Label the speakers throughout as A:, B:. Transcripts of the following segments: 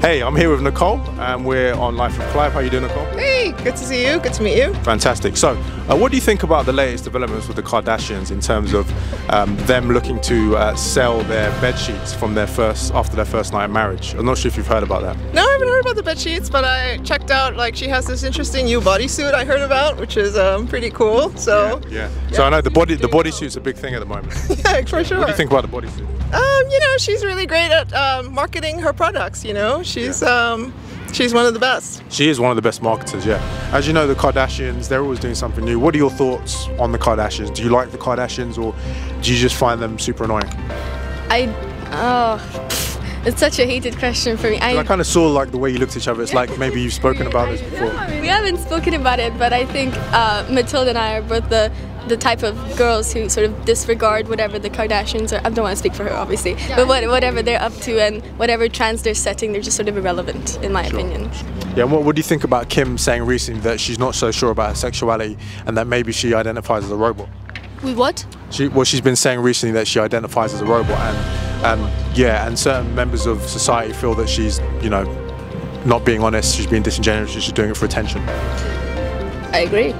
A: Hey, I'm here with Nicole, and we're on Life with Clive. How you doing, Nicole?
B: Hey, good to see you. Good to meet you.
A: Fantastic. So, what do you think about the latest developments with the Kardashians in terms of them looking to sell their bed sheets from after their first night of marriage? I'm not sure if you've heard about that.
B: No, I haven't heard about the bed sheets, but I checked out. Like, she has this interesting new bodysuit I heard about, which is pretty cool. So
A: yeah. So I know the bodysuit's a big thing at the moment.
B: Yeah, for sure.
A: What do you think about the bodysuit?
B: You know, she's really great at marketing her products. You know, she's one of the best.
A: She is one of the best marketers, yeah. As you know, the Kardashians, they're always doing something new. What are your thoughts on the Kardashians? Do you like the Kardashians, or do you just find them super annoying?
C: It's such a heated question for me.
A: I kind of saw like the way you looked at each other. It's like maybe you've spoken about this before.
C: We haven't spoken about it, but I think Matilda and I are both the type of girls who sort of disregard whatever the Kardashians are. I don't want to speak for her, obviously, but whatever they're up to and whatever trends they're setting, they're just sort of irrelevant, in my opinion.
A: Yeah, and what do you think about Kim saying recently that she's not so sure about her sexuality and that maybe she identifies as a robot?
C: With what?
A: She's been saying recently that she identifies as a robot, and certain members of society feel that she's, you know, not being honest, she's being disingenuous, she's doing it for attention.
C: I agree.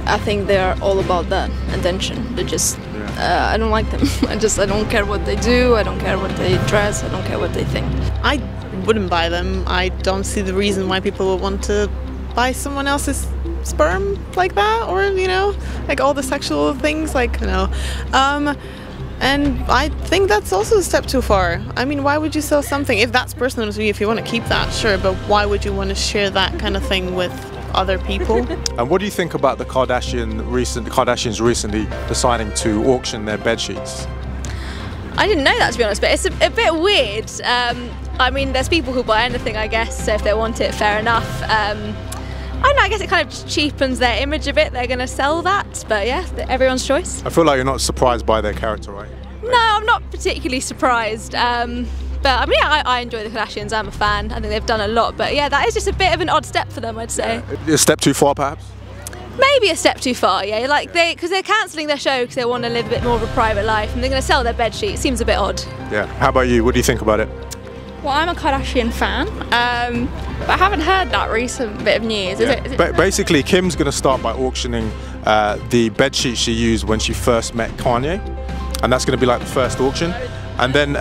C: I think they're all about that attention. They're just, I don't like them. I don't care what they do, I don't care what they dress, I don't care what they think.
D: I wouldn't buy them. I don't see the reason why people would want to buy someone else's sperm like that, or, you know, like all the sexual things, like, you know. And I think that's also a step too far. I mean, why would you sell something? If that's personal to you, if you want to keep that, sure, but why would you want to share that kind of thing with other people?
A: And what do you think about the Kardashians recently deciding to auction their bed sheets?
E: I didn't know that, to be honest, but it's a bit weird. I mean, there's people who buy anything, I guess, so if they want it, fair enough. I don't know, I guess it kind of cheapens their image a bit. They're going to sell that, but yeah, everyone's choice.
A: I feel like you're not surprised by their character, right?
E: No, I'm not particularly surprised. But I mean, yeah, I enjoy the Kardashians. I'm a fan. I think they've done a lot, but yeah, that is just a bit of an odd step for them, I'd say.
A: A step too far, perhaps?
E: Maybe a step too far, yeah. Like because they're cancelling their show because they want to live a bit more of a private life, and they're going to sell their bed sheet. Seems a bit odd.
A: Yeah. How about you? What do you think about it?
F: Well, I'm a Kardashian fan, but I haven't heard that recent bit of news. Is it
A: Basically, Kim's going to start by auctioning the bed sheets she used when she first met Kanye, and that's going to be like the first auction. And then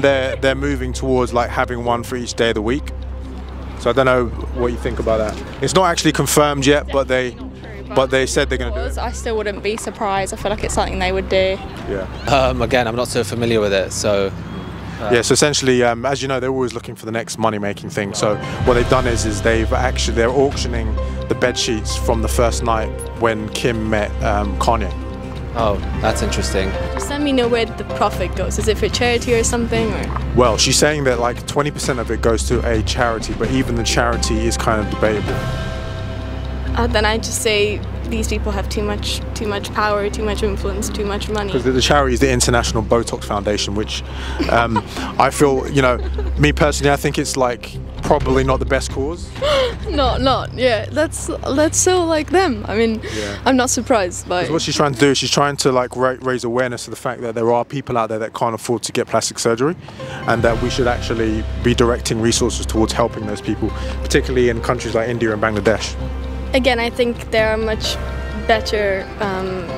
A: they're moving towards like having one for each day of the week. So I don't know what you think about that. It's not actually confirmed yet, but they said they're going to do it.
F: I still wouldn't be surprised. I feel like it's something they would do.
A: Yeah.
G: Again, I'm not so familiar with it, so.
A: Yeah, so essentially, as you know, they're always looking for the next money-making thing. So what they've done is they're auctioning the bed sheets from the first night when Kim met Kanye.
G: Oh, that's interesting.
C: Just let me know where the profit goes. Is it for charity or something? Or?
A: Well, she's saying that like 20% of it goes to a charity, but even the charity is kind of debatable.
C: Then I just say these people have too much power, too much influence, too much money.
A: Because the charity is the International Botox Foundation, which I feel, you know, me personally, I think it's like probably not the best cause.
C: Yeah, that's so like them. I mean, I'm not surprised by it.
A: What she's trying to do is she's trying to like raise awareness of the fact that there are people out there that can't afford to get plastic surgery, and that we should actually be directing resources towards helping those people, particularly in countries like India and Bangladesh.
C: Again, I think there are much better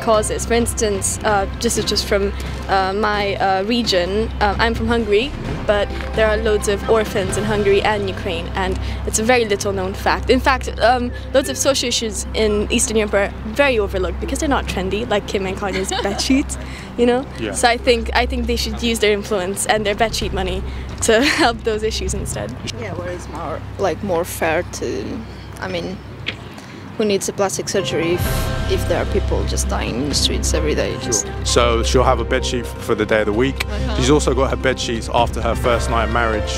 C: causes. For instance, just from my region, I'm from Hungary, but there are loads of orphans in Hungary and Ukraine, and it's a very little known fact. In fact, loads of social issues in Eastern Europe are very overlooked because they're not trendy, like Kim and Kanye's bed sheets, you know? Yeah. So I think they should use their influence and their bed sheet money to help those issues instead.
H: Yeah, where it's more fair to, I mean, who needs a plastic surgery if there are people just dying in the streets every day?
A: So she'll have a bed sheet for the day of the week. She's also got her bed sheets after her first night of marriage,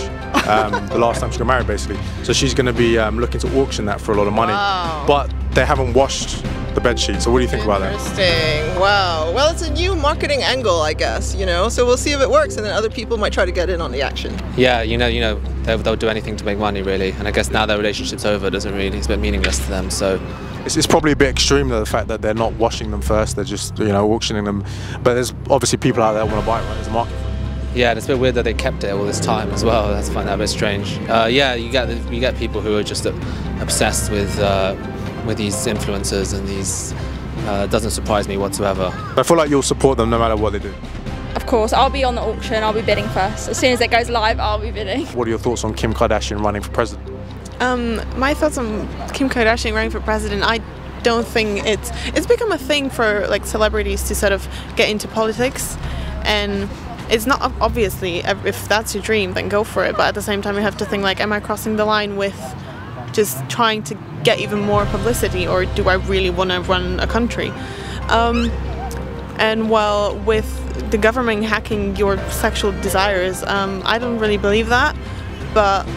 A: the last time she got married basically. So she's going to be looking to auction that for a lot of money.
B: Wow.
A: But they haven't washed the bed sheet. So what do you think about that?
B: Interesting. Wow. Well, it's a new marketing angle, I guess, you know, so we'll see if it works, and then other people might try to get in on the action.
G: Yeah, you know, they'll do anything to make money, really. And I guess now their relationship's over, it's a bit meaningless to them, so.
A: It's probably a bit extreme, though, the fact that they're not washing them first, they're just, you know, auctioning them. But there's obviously people out there that want to buy it, right? There's a market for it.
G: Yeah, and it's a bit weird that they kept it all this time as well. That's find that a bit strange. Yeah, you get people who are just obsessed with these influencers and these. Doesn't surprise me whatsoever.
A: I feel like you'll support them no matter what they do.
F: Of course, I'll be on the auction, I'll be bidding first. As soon as it goes live, I'll be bidding.
A: What are your thoughts on Kim Kardashian running for president?
D: My thoughts on Kim Kardashian running for president, I don't think it's become a thing for like celebrities to sort of get into politics, and it's not, obviously, if that's your dream, then go for it, but at the same time you have to think like, am I crossing the line with just trying to get even more publicity, or do I really want to run a country? And well, with the government hacking your sexual desires, I don't really believe that, but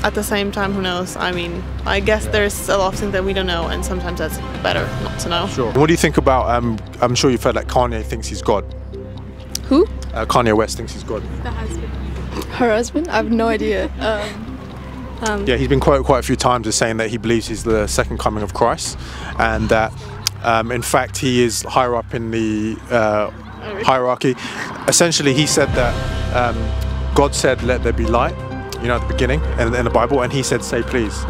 D: at the same time, who knows? I mean, I guess there's a lot of things that we don't know, and sometimes that's better not to know.
A: Sure. What do you think about, I'm sure you've heard that Kanye thinks he's God.
C: Who?
A: Kanye West thinks he's God.
C: The husband. Her husband? I have no idea.
A: Yeah, he's been quoted quite a few times as saying that he believes he's the second coming of Christ, and that in fact he is higher up in the hierarchy. Essentially, he said that God said, "Let there be light," you know, at the beginning in the Bible, and he said, "Say please."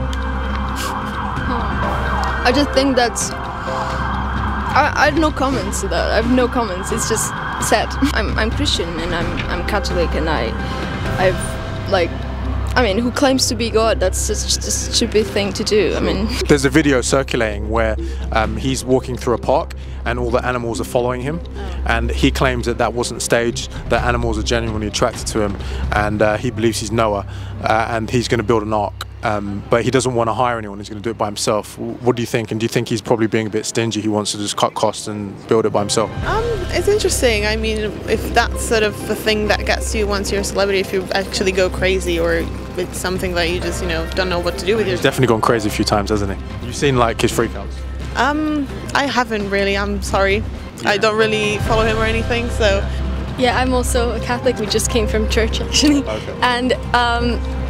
C: I just think that's. I have no comments to that. I have no comments. It's just said. I'm Christian and I'm Catholic, and I've like. I mean, who claims to be God? That's just a stupid thing to do. I mean,
A: there's a video circulating where he's walking through a park and all the animals are following him, and he claims that that wasn't staged, that animals are genuinely attracted to him, and he believes he's Noah, and he's going to build an ark, but he doesn't want to hire anyone, he's going to do it by himself. What do you think? And do you think he's probably being a bit stingy? He wants to just cut costs and build it by himself?
D: It's interesting. I mean, if that's sort of the thing that gets you once you're a celebrity, if you actually go crazy, or it's something that you just, you know, don't know what to do with yourself.
A: He's definitely gone crazy a few times, hasn't he? You've seen like his freakouts?
D: I haven't really, I'm sorry. Yeah. I don't really follow him or anything, so.
C: Yeah, I'm also a Catholic. We just came from church actually.
A: Okay.
C: And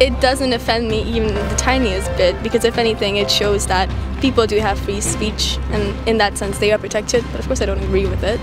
C: it doesn't offend me even the tiniest bit, because if anything it shows that people do have free speech, and in that sense they are protected, but of course I don't agree with it.